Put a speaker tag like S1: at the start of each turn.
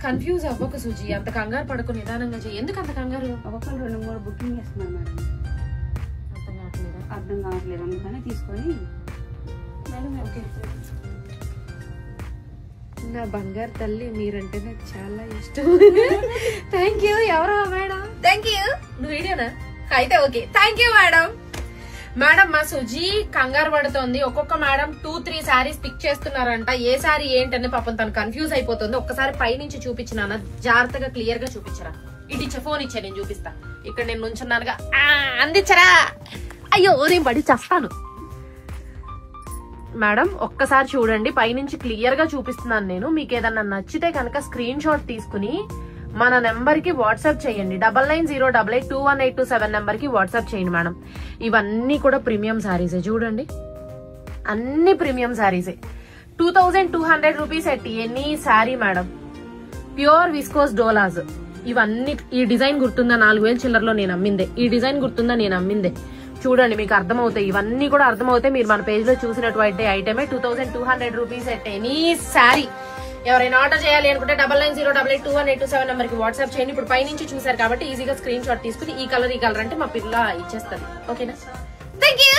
S1: Confuse అవ్వక సుజీ, అంత కంగారు పడుకో, నిదానంగా చెయ్యి. ఎందుకు అంత కంగారు?
S2: ఒక్కొక్కరు 2-3 బుకింగ్ చేస్తున్నాను మేడం. అర్థం కావట్లేదు అందుకని తీసుకొని మేడం. ఓకే
S1: నా బంగారు తల్లి, మీరంటే నాకు చాలా ఇష్టం. Thank you. ఎవరో మేడం? Thank you. నువ్వు వీడియోనా? అయితే okay, thank you madam. Madam మా సుజీ కంగారు పడుతోంది. ఒక్కొక్క మేడం 2-3 శారీస్ పిక్ చేస్తున్నారంట. ఏ శారీ ఏంటని పాపం తను కన్ఫ్యూజ్ అయిపోతుంది. ఒక్కసారి పైనుంచి చూపించినా, జాగ్రత్తగా క్లియర్ గా చూపించరా. ఇటు ఫోన్ ఇచ్చా, నేను చూపిస్తా. ఇక్కడ నేను నుంచున్నానుగా, అందించరా. అయ్యో నేను పడి చేస్తాను. మేడం ఒక్కసారి చూడండి, పైనుంచి క్లియర్ గా చూపిస్తున్నాను నేను. మీకు ఏదన్నా నచ్చితే కనుక స్క్రీన్ షాట్ తీసుకుని మన నెంబర్ కి వాట్సాప్ చేయండి. 9908821827 నెంబర్ కి వాట్సాప్ చేయండి మేడం. ఇవన్నీ కూడా ప్రీమియం శారీసే, చూడండి అన్ని ప్రీమియం శారీసే. 2200 rupees at any sari madam. Pure viscose dolas. ఇవన్నీ, ఈ డిజైన్ గుర్తుందా? 4000 చిల్లరలో నేను అమ్మిందే. ఈ డిజైన్ గుర్తుందా? నేను అమ్మిందే. చూడండి మీకు అర్థమవుతాయి, ఇవన్నీ కూడా అర్థమవుతాయి. మీరు మన పేజ్ లో చూసినటువంటి ఐటమే 2200 రూపీస్ ఎట్ ఎనీ శారీ. ఎవరైనా ఆర్డర్ చేయాలి అనుకుంటే 9908821827 నెంబర్ కి వాట్సాప్ చేయండి. ఇప్పుడు పైనుంచి చూసారు కాబట్టి ఈజీగా స్క్రీన్ షాట్ తీసుకుని ఈ కలర్ అంటే మా పిల్ల ఇచ్చేస్తుంది. ఓకేనా? Thank you.